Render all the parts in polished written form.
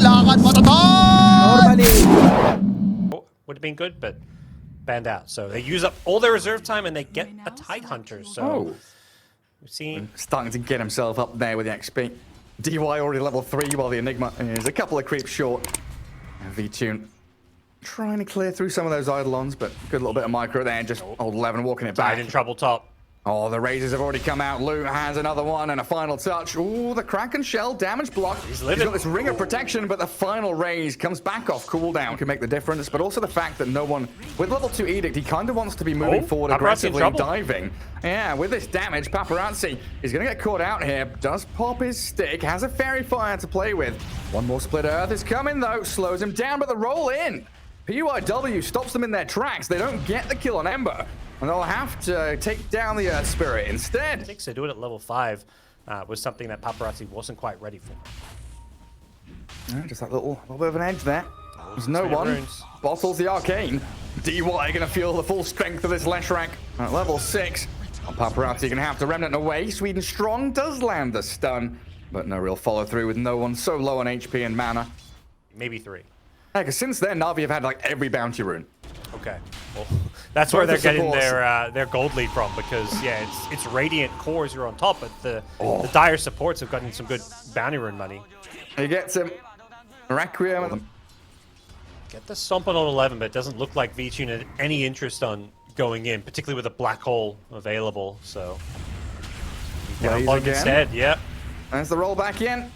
lakad matatag! Normally. Would have been good, but banned out. So they use up all their reserve time and they get a Tide Hunter. So we've seen starting to get himself up there with the XP. DY already level 3 while the Enigma is a couple of creeps short. And V-Tune trying to clear through some of those Eidolons, but good little bit of micro there. Just old 11 walking it back. Tide in trouble top. Oh, the razors have already come out. Luke has another one and a final touch. Ooh, the Kraken Shell damage block. He's got this ring of protection, but the final raise comes back off cooldown. Can make the difference, but also the fact that no one with level 2 Edict, he kind of wants to be moving forward aggressively and diving. Yeah, with this damage, Paparazzi is going to get caught out here. Does pop his stick, has a Fairy Fire to play with. One more Split Earth is coming though, slows him down, but the roll in. PYW stops them in their tracks. They don't get the kill on Ember. And they'll have to take down the Earth Spirit instead. I think to do it at level 5 was something that Paparazzi wasn't quite ready for. Yeah, just that little bit of an edge there. There's no one. Bottles the Arcane. DY gonna feel the full strength of this Leshrac at level 6. Paparazzi gonna have to remnant away. Sweden Strong does land the stun, but no real follow through with no one so low on HP and mana. Maybe 3. Yeah, because since then, Na'Vi have had like every bounty rune. Okay, well, that's where they're getting their gold lead from, because yeah, it's Radiant cores you're on top, but the dire supports have gotten some good bounty rune money. He gets him. Requiem. Get the stomp on 11, but it doesn't look like V-Tune had any interest on going in, particularly with a black hole available. So instead, yep. There's the roll back in.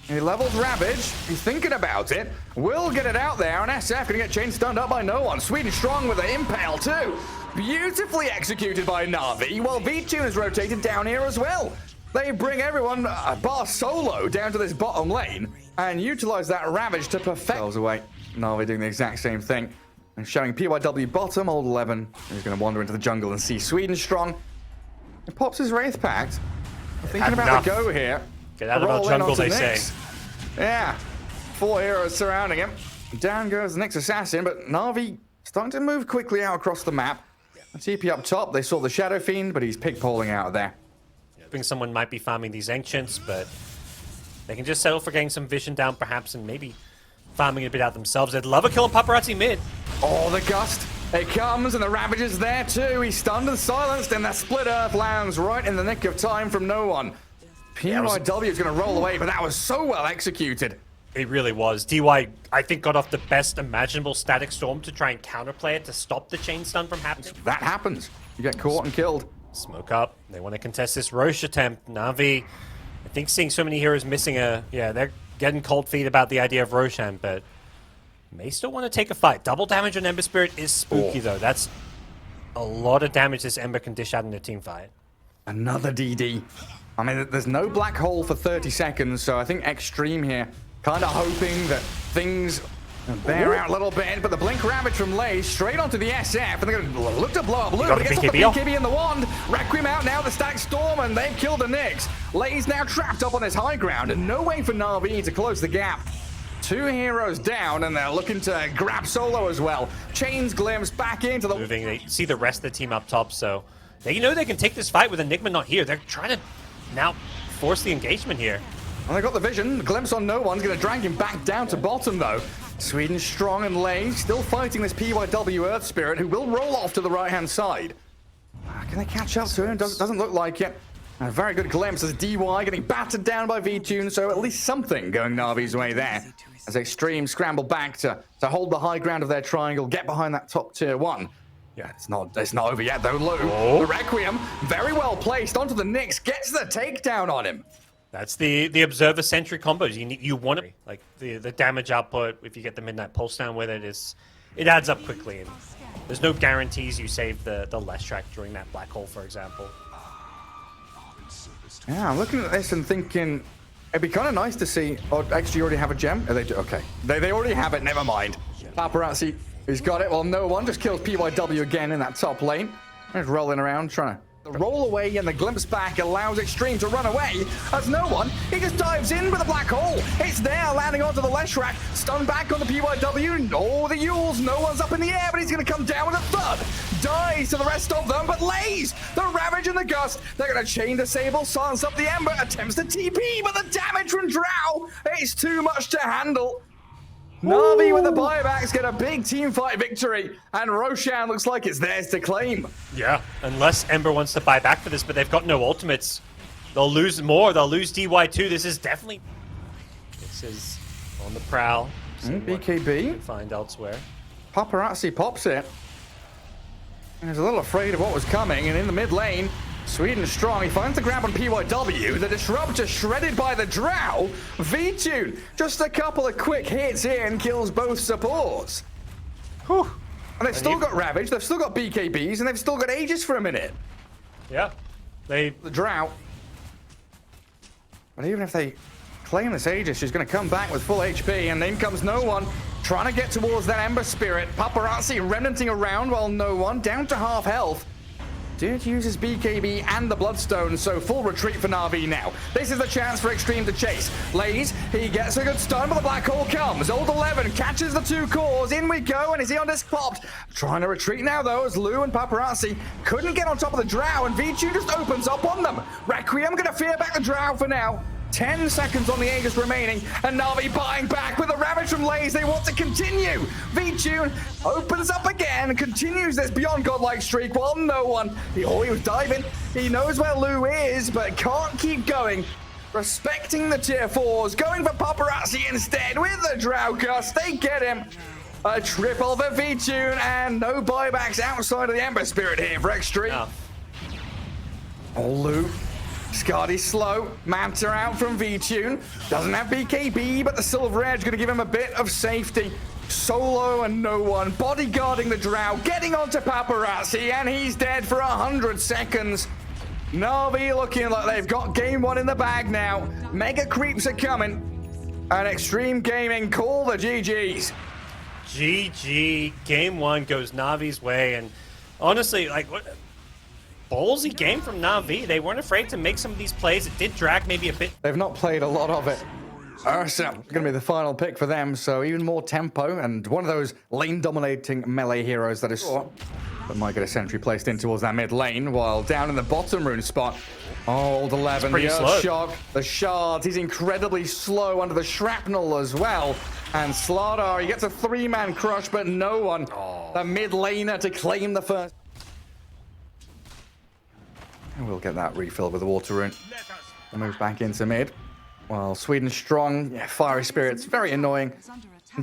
He levels Ravage. He's thinking about it. Will get it out there, and SF gonna get chain stunned up by no one. Sweden Strong with an impale too. Beautifully executed by Na'Vi, while V-Tune is rotated down here as well. They bring everyone bar solo down to this bottom lane and utilize that Ravage to perfect away. Na'Vi doing the exact same thing and showing PYW bottom. Old 11 is gonna wander into the jungle and see Sweden Strong. He pops his Wraith Pact. Thinking about the go here. Get out of our jungle, they say. Yeah. 4 heroes surrounding him. Down goes the next assassin, but Na'Vi starting to move quickly out across the map. TP up top, they saw the Shadow Fiend, but he's pig-poling out of there. Hoping someone might be farming these Ancients, but they can just settle for getting some vision down perhaps, and maybe farming a bit out themselves. They'd love a kill on Paparazzi mid. Oh, the Gust. It comes, and the Ravage is there too. He's stunned and silenced, and that Split Earth lands right in the nick of time from no one. PYW is going to roll away, but that was so well executed. It really was. DY, I think, got off the best imaginable Static Storm to try and counterplay it to stop the chain stun from happening. That happens. You get caught and killed. Smoke up. They want to contest this Roche attempt. Na'Vi, I think seeing so many heroes missing they're getting cold feet about the idea of Roshan, but may still want to take a fight. Double damage on Ember Spirit is spooky, though. That's a lot of damage this Ember can dish out in a team fight. Another DD. I mean, there's no black hole for 30 seconds, so I think Xtreme here kind of hoping that things bear out a little bit, but the Blink Ravage from Lay straight onto the SF, and they're going to look to blow up Blue, but he gets off the BKB in the wand. Requiem out now, the Static Storm, and they've killed the Nyx. Lay's now trapped up on this high ground, and no way for Na'Vi to close the gap. 2 heroes down, and they're looking to grab solo as well. Chains glimpse back into the... Moving, they see the rest of the team up top, so they know they can take this fight with Enigma not here. They're trying to now force the engagement here. Well, they got the vision. The glimpse on no one's going to drag him back down to bottom, though. Sweden Strong and Lay still fighting this PYW Earth Spirit, who will roll off to the right-hand side. Can they catch up to him? Doesn't look like it. A very good glimpse as DY getting battered down by V-Tune, so at least something going Na'Vi's way there. As Xtreme scramble back to hold the high ground of their triangle, get behind that top tier 1. Yeah, it's not over yet though. Lou, the Requiem, very well placed onto the Nyx, gets the takedown on him. That's the Observer Sentry combos. You want it, like the damage output. If you get the Midnight Pulse down with it, it adds up quickly. And there's no guarantees you save the Leshrac during that black hole, for example. Yeah, I'm looking at this and thinking it'd be kind of nice to see. Oh, actually, you already have a gem. Oh, okay, they already have it. Never mind. Paparazzi. He's got it. Well, no one just kills PYW again in that top lane. He's rolling around trying to... The roll away and the glimpse back allows Xtreme to run away. As no one, he just dives in with a black hole. It's there, landing onto the Leshrac. Stun back on the PYW. Oh, the Yules. No one's up in the air, but he's going to come down with a thud. Dies to the rest of them, but lays. The Ravage and the Gust. They're going to chain disable, silence up the Ember. Attempts to TP, but the damage from Drow, it's too much to handle. Na'Vi with the buybacks get a big team fight victory, and Roshan looks like it's theirs to claim. Yeah, unless Ember wants to buy back for this, but they've got no ultimates. They'll lose more. They'll lose DY2. This is definitely... This is on the prowl. BKB. Find elsewhere. Paparazzi pops it. And he's a little afraid of what was coming, and in the mid lane, Sweden strong. He finds the grab on PYW. The Disruptor shredded by the Drow. V-Tune, just a couple of quick hits here and kills both supports. Whew. And they've still got Ravage, they've still got BKBs, and they've still got Aegis for a minute. Yeah. The Drow. But even if they claim this Aegis, she's going to come back with full HP, and in comes No One, trying to get towards that Ember Spirit. Paparazzi remnanting around while No One, down to half health. Did use his BKB and the Bloodstone, so full retreat for Na'Vi now. This is the chance for Xtreme to chase. Lays, he gets a good stun, but the Black Hole comes. Old 11 catches the two cores. In we go, and is he on disc popped? Trying to retreat now, though, as Lou and Paparazzi couldn't get on top of the Drow, and V2 just opens up on them. Requiem gonna fear back the Drow for now. 10 seconds on the Aegis remaining, and Na'Vi buying back with a Ravage from Lays. They want to continue. V-Tune opens up again and continues this beyond godlike streak while No One, he was diving. He knows where Lou is, but can't keep going. Respecting the tier 4s, going for Paparazzi instead with the Drow Gust. They get him. A triple for V-Tune, and no buybacks outside of the Ember Spirit here for Xtreme. Oh, Lou. Scardy slow, Manta out from V-Tune. Doesn't have BKB, but the Silver Edge gonna give him a bit of safety. Solo and No One bodyguarding the Drow, getting onto Paparazzi, and he's dead for 100 seconds. Na'Vi looking like they've got game one in the bag now. Mega creeps are coming, and Xtreme Gaming call the GGs. GG, game one goes Na'Vi's way, and honestly, like, what... Ballsy game from Na'Vi. They weren't afraid to make some of these plays. It did drag maybe a bit. They've not played a lot of it. Ursa going to be the final pick for them, so even more tempo and one of those lane-dominating melee heroes that is short, but might get a sentry placed in towards that mid lane, while down in the bottom rune spot, Old 11, the Earth Shock, the Shards, he's incredibly slow under the Shrapnel as well, and Slardar, he gets a 3-man crush, but No One, the mid laner to claim the first. And we'll get that refilled with the water rune. Moves back into mid. Well, Sweden strong. Yeah, Fiery Spirit's very annoying.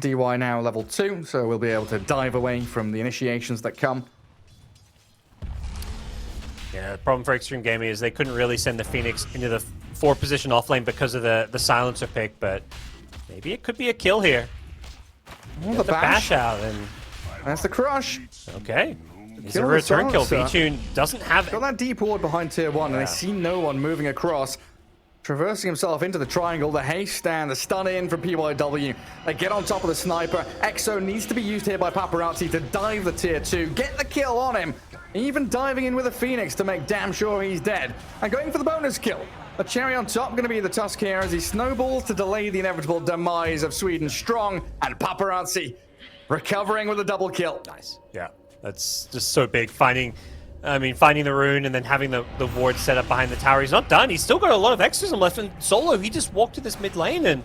DY now level 2, so we'll be able to dive away from the initiations that come. Yeah, the problem for Xtreme Gaming is they couldn't really send the Phoenix into the 4 position offlane because of the silencer pick, but maybe it could be a kill here. Oh, the bash out, and that's the crush. Okay. It's a return kill. V-Tune doesn't have it. Got that deep ward behind tier 1, and they see No One moving across. Traversing himself into the triangle, the haste and the stun in from PYW. They get on top of the sniper. Exo needs to be used here by Paparazzi to dive the tier 2, get the kill on him. Even diving in with a Phoenix to make damn sure he's dead. And going for the bonus kill. A cherry on top going to be the Tusk here as he snowballs to delay the inevitable demise of Sweden strong, and Paparazzi recovering with a double kill. Nice. Yeah. That's just so big. Finding the rune and then having the ward set up behind the tower. He's not done. He's still got a lot of extras left. And Solo, he just walked to this mid lane and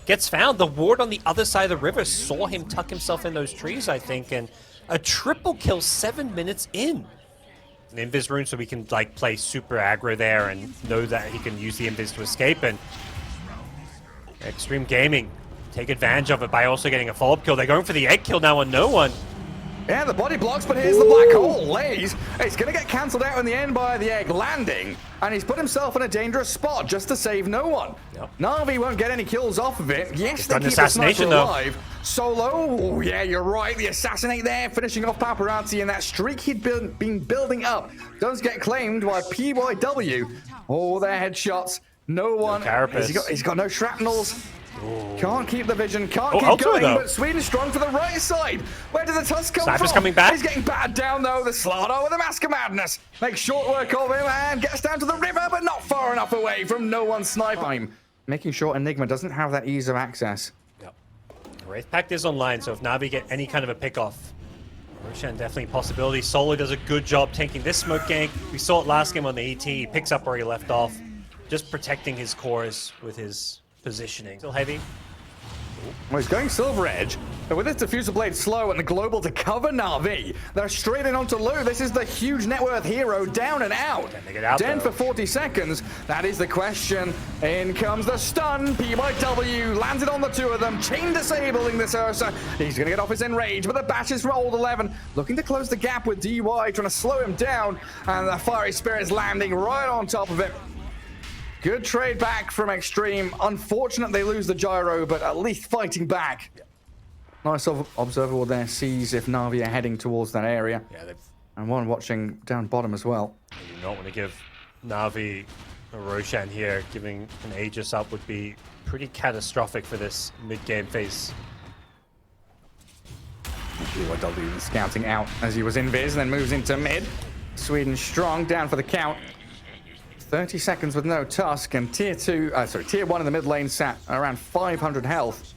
gets found. The ward on the other side of the river saw him tuck himself in those trees, I think. And a triple kill 7 minutes in. An invis rune so we can like play super aggro there and know that he can use the invis to escape. And Xtreme Gaming take advantage of it by also getting a follow-up kill. They're going for the egg kill now on No One. Yeah, the body blocks, but here's the black hole. Lays, it's going to get cancelled out in the end by the egg landing, and he's put himself in a dangerous spot just to save No One. Yep. Na'Vi won't get any kills off of it. Yes, they keep the sniper alive. Solo, oh yeah, you're right. The assassinate there, finishing off Paparazzi, and that streak he'd been building up does get claimed by PYW. Oh, their headshots. No One. He's got no shrapnels. Ooh. Can't keep the vision, can't keep going, but Sweden strong for the right side. Where did the Tusk come from? Coming back. He's getting battered down though. The Slardar with a Mask of Madness makes short work of him and gets down to the river, but not far enough away from No One's sniper. Making sure Enigma doesn't have that ease of access. Yep. Wraith Pact is online, so if Na'Vi get any kind of a pick off, Roshan definitely a possibility. Solo does a good job taking this smoke gank. We saw it last game on the ET. He picks up where he left off, just protecting his cores with his positioning. Still heavy. Well, he's going Silver Edge, but with this Diffuser Blade slow and the Global to cover Na'Vi, they're straight in onto Lu. This is the huge net worth hero down and out. Can they get out, Den though? for 40 seconds. That is the question. In comes the stun. PYW lands it on the two of them. Chain disabling this Ursa. He's going to get off his enrage, but the bashes from Old 11. Looking to close the gap with DY, trying to slow him down. And the Fiery Spirit's landing right on top of him. Good trade back from Xtreme. Unfortunate they lose the gyro, but at least fighting back. Nice observable there sees if Na'Vi are heading towards that area. Yeah, And one watching down bottom as well. you do not want to give Na'Vi a Roshan here. Giving an Aegis up would be pretty catastrophic for this mid-game phase. BYW scouting out as he was in Viz, and then moves into mid. Sweden strong, down for the count. 30 seconds with no Tusk, and tier 1 in the mid lane sat around 500 health.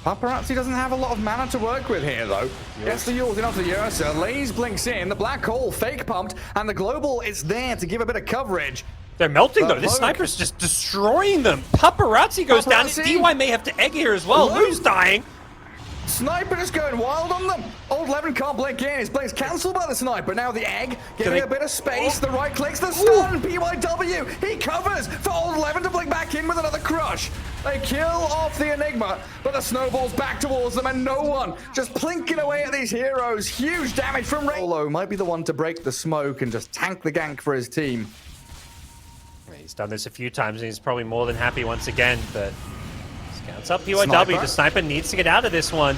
Paparazzi doesn't have a lot of mana to work with here, though. Gets the Yules in onto the Ursa. Laze blinks in, the black hole fake pumped, and the Global is there to give a bit of coverage. They're melting, though. This sniper's just destroying them. Paparazzi goes down. DY may have to egg here as well. Lu's dying. Sniper just going wild on them. Old 11 can't blink in. His blink's cancelled by the sniper. Now the egg, getting a bit of space. The right clicks, the stun. PYW, he covers for Old 11 to blink back in with another crush. They kill off the Enigma, but the snowball's back towards them, and no one just plinking away at these heroes. Huge damage from Rolo. Might be the one to break the smoke and just tank the gank for his team. He's done this a few times, and he's probably more than happy once again, but scouts up PYW. The sniper needs to get out of this one.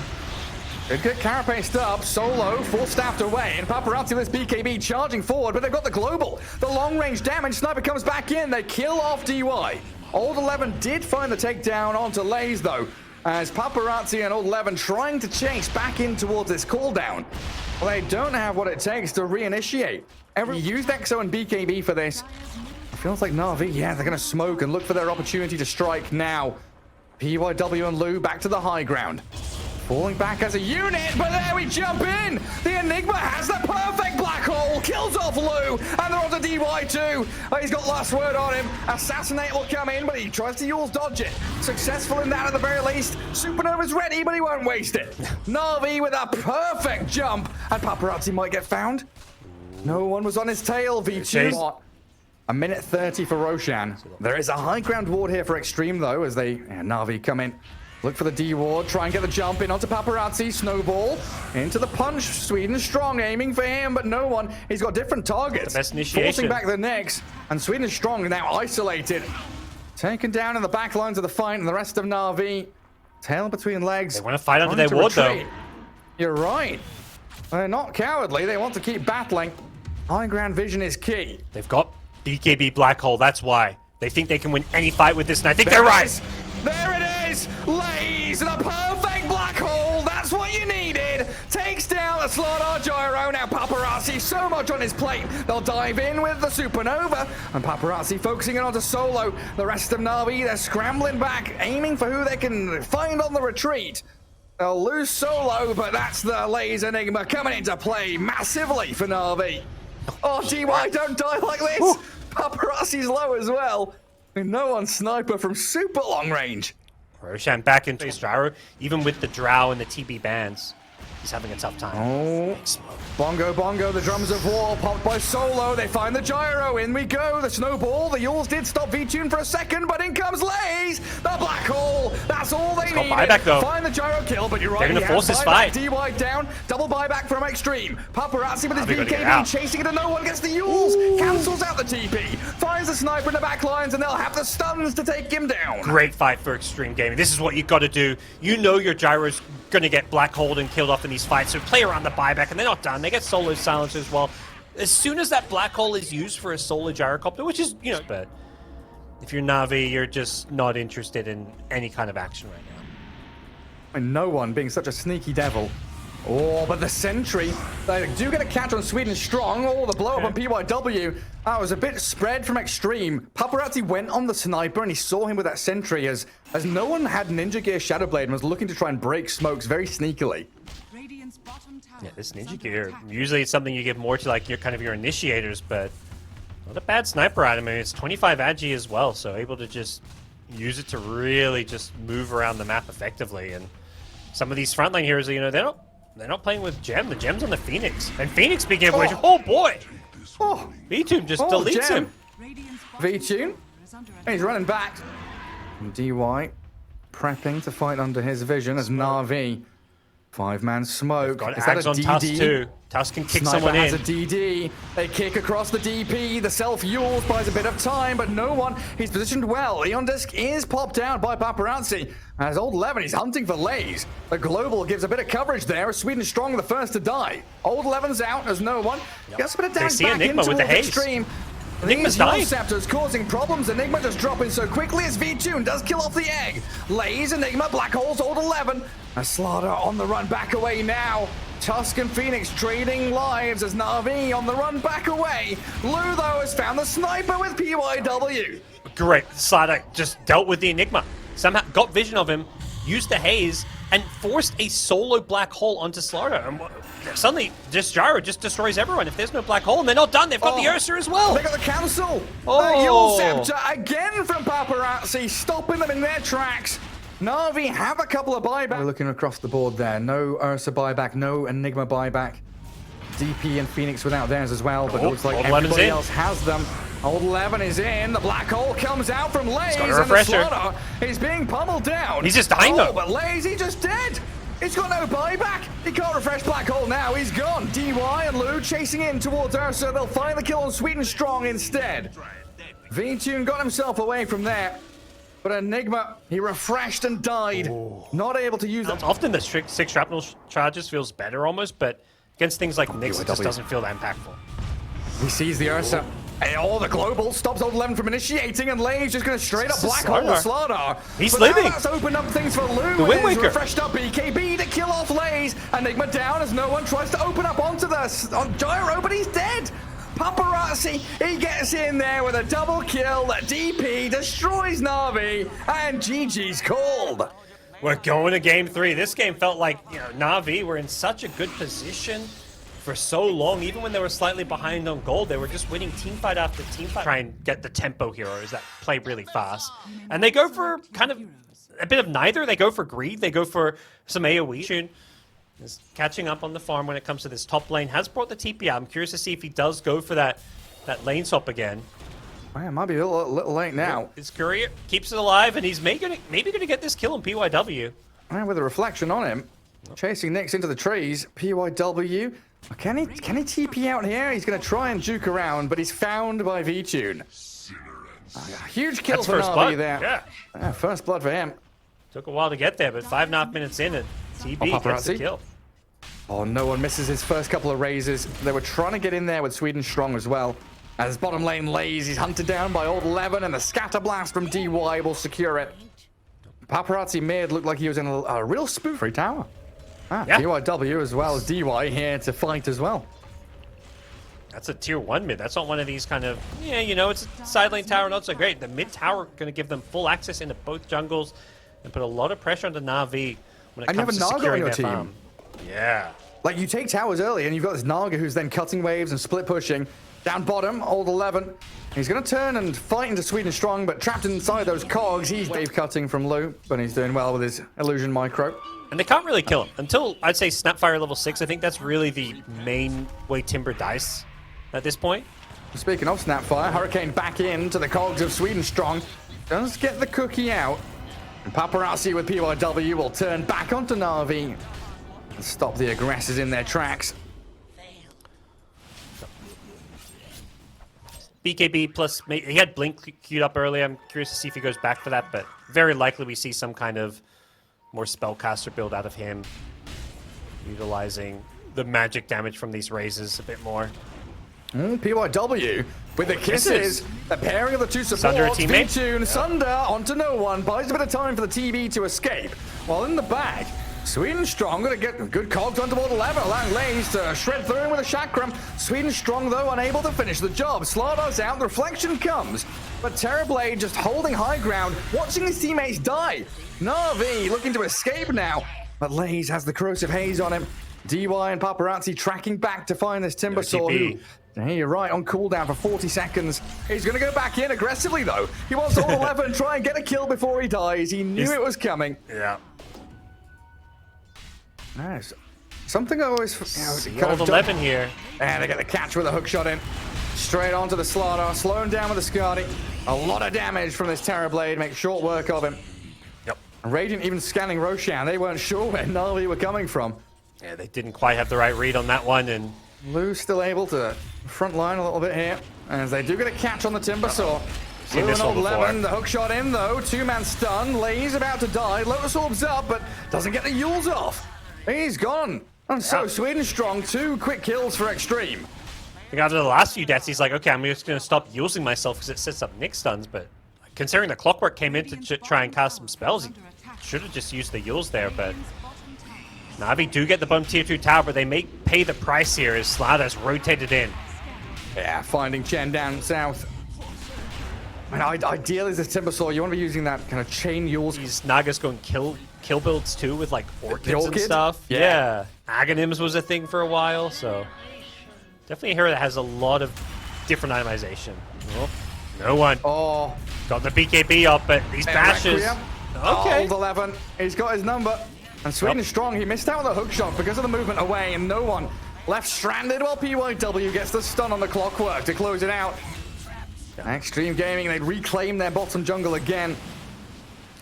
Good get carapaced up, Solo, full staffed away, and Paparazzi with this BKB charging forward, but they've got the Global. The long-range damage, sniper comes back in, they kill off DY. Old 11 did find the takedown onto Laze, though, as Paparazzi and Old 11 trying to chase back in towards this cooldown. Well, they don't have what it takes to reinitiate. Every used EXO and BKB for this. It feels like Na'Vi, yeah, they're going to smoke and look for their opportunity to strike now. PYW and Lu back to the high ground. Falling back as a unit, but there we jump in! The Enigma has the perfect black hole, kills off Lu, and they're on to DY too. He's got last word on him. Assassinate will come in, but he tries to Yules dodge it. Successful in that at the very least. Supernova's ready, but he won't waste it. Na'Vi with a perfect jump, and Paparazzi might get found. No one was on his tail, V2. A minute 30 for Roshan. There is a high ground ward here for Xtreme, though, as they, Na'Vi come in. Look for the D ward, try and get the jump in onto Paparazzi. Snowball into the punch. Sweden strong, aiming for him, but no one. He's got different targets. The best initiation. Forcing back the necks, and Sweden is strong, now isolated. Taken down in the back lines of the fight, and the rest of Na'Vi. Tail between legs. They want to fight under their ward, though. You're right. They're not cowardly. They want to keep battling. High ground vision is key. They've got BKB Black Hole, that's why. They think they can win any fight with this, and I think they're right. There it is! Laze and a perfect black hole! That's what you needed! Takes down the Slardar Gyro. Now Paparazzi, so much on his plate. They'll dive in with the Supernova. And Paparazzi focusing in onto Solo. The rest of Na'Vi, they're scrambling back, aiming for who they can find on the retreat. They'll lose Solo, but that's the Laze Enigma coming into play massively for Na'Vi. Oh, DY, don't die like this! Paparazzi's low as well. No one sniper from super long range. Roshan back into his gyro, even with the Drow and the TB bands. He's having a tough time. Oh, bongo, bongo, the drums of war popped by Solo. They find the gyro, in we go. The snowball, the Yules did stop V-Tune for a second, but in comes Laze. The black hole, that's all they need. Buyback, though. Find the gyro kill, but you're right. They're going to force this fight. DY down, double buyback from Xtreme. Paparazzi with his BKB chasing it, and no one gets the Yules. Cancels out the TP. Finds the sniper in the back lines, and they'll have the stuns to take him down. Great fight for Xtreme Gaming. This is what you've got to do. You know your gyro's going to get black holed and killed off in these fights, so play around the buyback, and they're not done. They get solo silencer as well. As soon as that black hole is used for a solo gyrocopter, which is, you know, but if you're Na'Vi, you're just not interested in any kind of action right now. And no one being such a sneaky devil. Oh, but the sentry, they do get a catch on Sweden strong. Oh, the blow up on PYW. That was a bit spread from Xtreme. Paparazzi went on the sniper and he saw him with that sentry as no one had Ninja Gear Shadowblade and was looking to try and break smokes very sneakily. Yeah, this Ninja Gear, usually it's something you give more to like your kind of your initiators, but not a bad sniper item. I mean, it's 25 agi as well, so able to just, use it to really just move around the map effectively. And some of these frontline heroes, you know, they're not playing with Gem. The Gem's on the Phoenix, and Phoenix being able to. Oh boy! Oh, V-Tune just deletes Gem. him. V-Tune. He's running back. And DY prepping to fight under his vision as Na'Vi. 5-man smoke. Got Is that Ags a on DD? Tusk too. Tusk can kick Sniper someone has in. a DD. They kick across the DP. The self-Yules buys a bit of time, but no one. He's positioned well. Eon Disc is popped down by Paparazzi. As Old 11, he's hunting for Lays. The Global gives a bit of coverage there. As Sweden Strong, the first to die. Old 11's out as no one. Gets a bit of damage see back Enigma into with the haze. Xtreme. Enigma's These dying. Scepters causing problems. Enigma just dropping so quickly as V-Tune does kill off the egg. Lays, Enigma, Black Holes, Old 11. A Slaughter on the run back away now. Tusk and Phoenix trading lives as Na'Vi on the run back away. Lou, though, has found the sniper with PYW. Great. Slaughter just dealt with the Enigma. Somehow got vision of him, used the haze, and forced a solo black hole onto Slaughter. And suddenly, this Gyro just destroys everyone. If there's no black hole, and they're not done. They've got the Ursa as well. They got the cancel. Oh. The Yule Scepter again from Paparazzi, stopping them in their tracks. Na'Vi have a couple of buybacks. We're looking across the board there. No Ursa buyback, no Enigma buyback. DP and Phoenix without theirs as well, but it looks like everybody else has them. Old 11 is in. The black hole comes out from Lays, and the Slaughter is being pummeled down. He's just dying though. But Lays, he's just dead. He's got no buyback. He can't refresh black hole now. He's gone. DY and Lou chasing in towards Ursa. They'll find the kill on Sweden Strong instead. V-Tune got himself away from there. But Enigma, he refreshed and died. Ooh. Not able to use that. Often the 6 shrapnel charges feels better almost, but against things like Nyx, it just doesn't feel that impactful. He sees the Ursa. Oh, the Global stops Old 11 from initiating, and Lays just going to straight up black hole the Slaughter. He's living. That's opened up things for Lou. The Wind Waker. Refreshed up BKB to kill off Lays. Enigma down as no one tries to open up onto the Gyro, but he's dead. Paparazzi, he gets in there with a double kill. The DP destroys Na'Vi, and GG's called. We're going to game 3. This game felt like, you know, Na'Vi were in such a good position for so long. Even when they were slightly behind on gold, they were just winning team fight after team fight. Try and get the tempo heroes that play really fast. And they go for kind of a bit of neither. They go for greed. They go for some AoE. Is catching up on the farm when it comes to this top lane. Has brought the TP out. I'm curious to see if he does go for that lane swap again. Man, might be a little late now. His courier keeps it alive, and he's maybe going to get this kill on PYW. And with a reflection on him, chasing Nyx into the trees. PYW, can he TP out here? He's going to try and juke around, but he's found by V-Tune. Huge kill for Na'Vi there. Yeah, first blood for him. Took a while to get there, but 5.5 minutes in, and TB gets the kill. Oh, no one misses his first couple of raises. They were trying to get in there with Sweden Strong as well. As bottom lane Lays, he's hunted down by Old 11, and the scatter blast from DY will secure it. Paparazzi mid looked like he was in a real spoofery tower. PYW as well as DY here to fight as well. That's a tier 1 mid. That's not one of these kind of, yeah, you know, it's a side lane tower, not so great. The mid tower going to give them full access into both jungles and put a lot of pressure onto Na'Vi when it comes to securing their farm. Yeah. Like, you take towers early, and you've got this Naga who's then cutting waves and split pushing. Down bottom, Old 11. He's going to turn and fight into Sweden Strong, but trapped inside those cogs. He's wave cutting from Lou, but he's doing well with his illusion micro. And they can't really kill him until, I'd say, Snapfire level 6. I think that's really the main way Timber dies at this point. Speaking of Snapfire, Hurricane back into the cogs of Sweden Strong. Does get the cookie out. And Paparazzi with PYW will turn back onto Na'Vi and stop the aggressors in their tracks. BKB plus, he had Blink queued up earlier. I'm curious to see if he goes back for that, but very likely we see some kind of more spellcaster build out of him, utilizing the magic damage from these raises a bit more. PYW with the kisses, the pairing of the two supports. Sunder a teammate. V-Tune, Sunder onto no one, buys a bit of time for the TB to escape. While in the back, Sweden Strong gonna get good cogs onto Old 11, allowing Lays to shred through him with a chakram. Sweden Strong, though, unable to finish the job. Slaughter's out, the reflection comes, but Terrorblade just holding high ground, watching his teammates die. Na'Vi looking to escape now, but Lays has the corrosive haze on him. DY and Paparazzi tracking back to find this Timber Sword, who Hey, you're right, on cooldown for 40 seconds. He's going to go back in aggressively, though. He wants to hold 11 and try and get a kill before he dies. He knew it was coming. Yeah. Nice. Something I always... Hold 11 here. And they get the catch with a hook shot in. Straight onto the Slardar. Slow him down with the Skadi. A lot of damage from this Terrorblade. Make short work of him. Yep. Radiant even scanning Roshan. They weren't sure where Na'Vi were coming from. Yeah, they didn't quite have the right read on that one, and Lou's still able to front line a little bit here, as they do get a catch on the Timbersaw. Seen Lou this and one old before. Lemon, the hook shot in though, two-man stun. Lay's about to die. Lotus Orb's up, but doesn't get the Yules off. He's gone. And so Sweden strong, 2 quick kills for Xtreme. I think after the last few deaths, he's like, okay, I'm just going to stop using myself because it sets up Nick stuns, but considering the Clockwork came in to try and cast some spells, he should have just used the Yules there, but Na'Vi do get the bump tier 2 tower, but they may pay the price here as Slardar's rotated in. Yeah, finding Chen down south. And ideally, as a Timbersaw, you want to be using that kind of chain Yules. These Naga's going kill builds too with like Orchids and stuff. Yeah. Aghanims was a thing for a while, so definitely a hero that has a lot of different itemization. Oh, no one. Oh. Got the BKB up, but these bashes. Requiem. Okay. Old 11. He's got his number. And Sweden is strong. He missed out on the hook shot because of the movement away, and no one left stranded while PYW gets the stun on the Clockwork to close it out. Xtreme Gaming, they reclaim their bottom jungle again.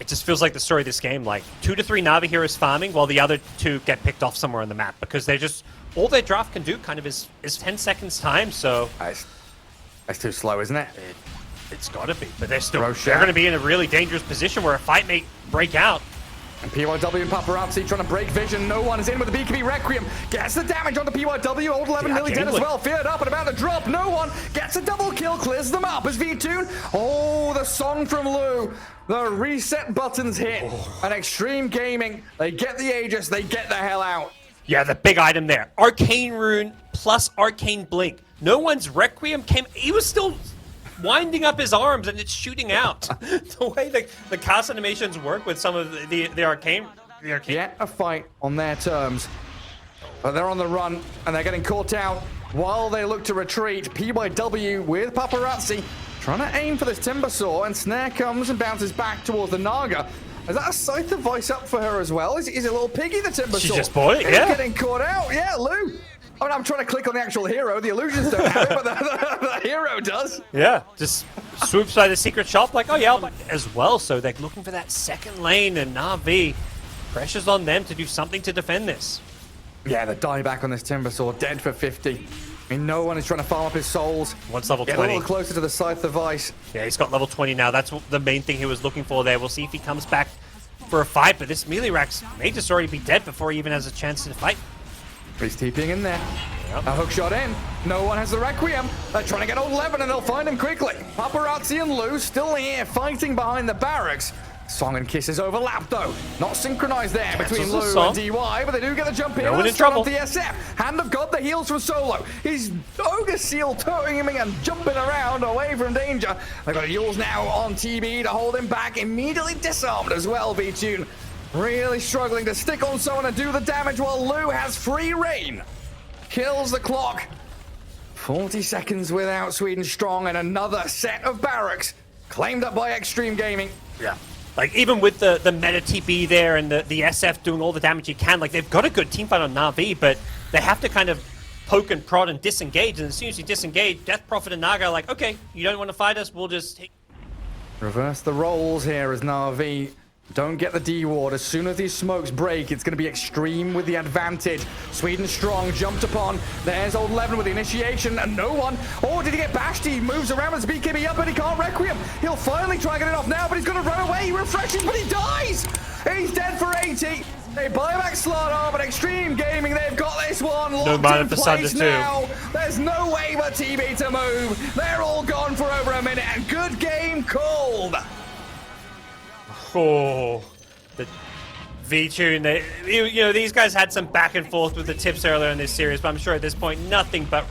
It just feels like the story of this game, like 2 to 3 Na'Vi heroes farming while the other 2 get picked off somewhere on the map because they're just, all their draft can do kind of is 10 seconds time, so. That's too slow, isn't it? It's gotta be, but they're still, Roshan. they're gonna be in a really dangerous position where a fight may break out. And PYW and Paparazzi trying to break vision. No one is in with the BKB Requiem. Gets the damage onto PYW. Old 11 nearly dead as well. Feared up and about to drop. No one gets a double kill. Clears them up as V-Tune. Oh, the song from Lou. The reset buttons hit. And Xtreme Gaming, they get the Aegis. They get the hell out. Yeah, the big item there. Arcane Rune plus Arcane Blink. No one's Requiem came, he was still winding up his arms and it's shooting out. The way the cast animations work with some of the arcane. Get a fight on their terms. But they're on the run and they're getting caught out while they look to retreat. PYW with Paparazzi trying to aim for this Timbersaw, and Snare comes and bounces back towards the Naga. Is that a Scythe of Vice up for her as well? Is it a little piggy, the Timbersaw? She just bought it, He's yeah. getting caught out. Yeah, Lou. I mean, I'm trying to click on the actual hero. The illusions don't have it, but the hero does. Yeah, just swoops by the secret shop like, oh yeah, as well. So they're looking for that second lane, and Na'Vi, pressure's on them to do something to defend this. Yeah, the dieback on this Timbersaw, dead for 50. I mean, no one is trying to farm up his souls. Once level Get 20. a little closer to the Scythe of Vice. Yeah, he's got level 20 now. That's the main thing he was looking for there. We'll see if he comes back for a fight, but this melee Rax may just already be dead before he even has a chance to fight. He's TPing in there. Yep. A hook shot in. No one has the Requiem. They're trying to get old 11 and they'll find him quickly. Paparazzi and Lou still here fighting behind the barracks. Song and Kisses overlap though. Not synchronized there between Lou and DY, but they do get the jump in. No one in trouble. The SF. Hand of God, the heals from Solo. He's Ogre Seal toting him and jumping around away from danger. They've got Yules now on TB to hold him back. Immediately disarmed as well, V-Tune. Really struggling to stick on someone and do the damage while Lou has free reign. Kills the clock. 40 seconds without Sweden strong, and another set of barracks claimed up by Xtreme Gaming. Yeah. Like, even with the meta TP there and the SF doing all the damage he can, like, they've got a good team fight on Na'Vi, but they have to kind of poke and prod and disengage, and as soon as you disengage, Death Prophet and Naga are like, okay, you don't want to fight us, we'll just... Reverse the roles here as Na'Vi don't get the D-ward. As soon as these smokes break, it's going to be Xtreme with the advantage. Sweden strong, jumped upon. There's old 11 with the initiation, and no one. Oh, did he get bashed? He moves around with his BKB up, but he can't Requiem. He'll finally try and get it off now, but he's going to run away. He refreshes, but he dies. He's dead for 80. They buy back Slardar, but Xtreme Gaming, they've got this one locked in place now. There's no way but TB to move. They're all gone for over a minute, and good game called. Oh, the V-Tune, you know, these guys had some back and forth with the tips earlier in this series, but I'm sure at this point, nothing but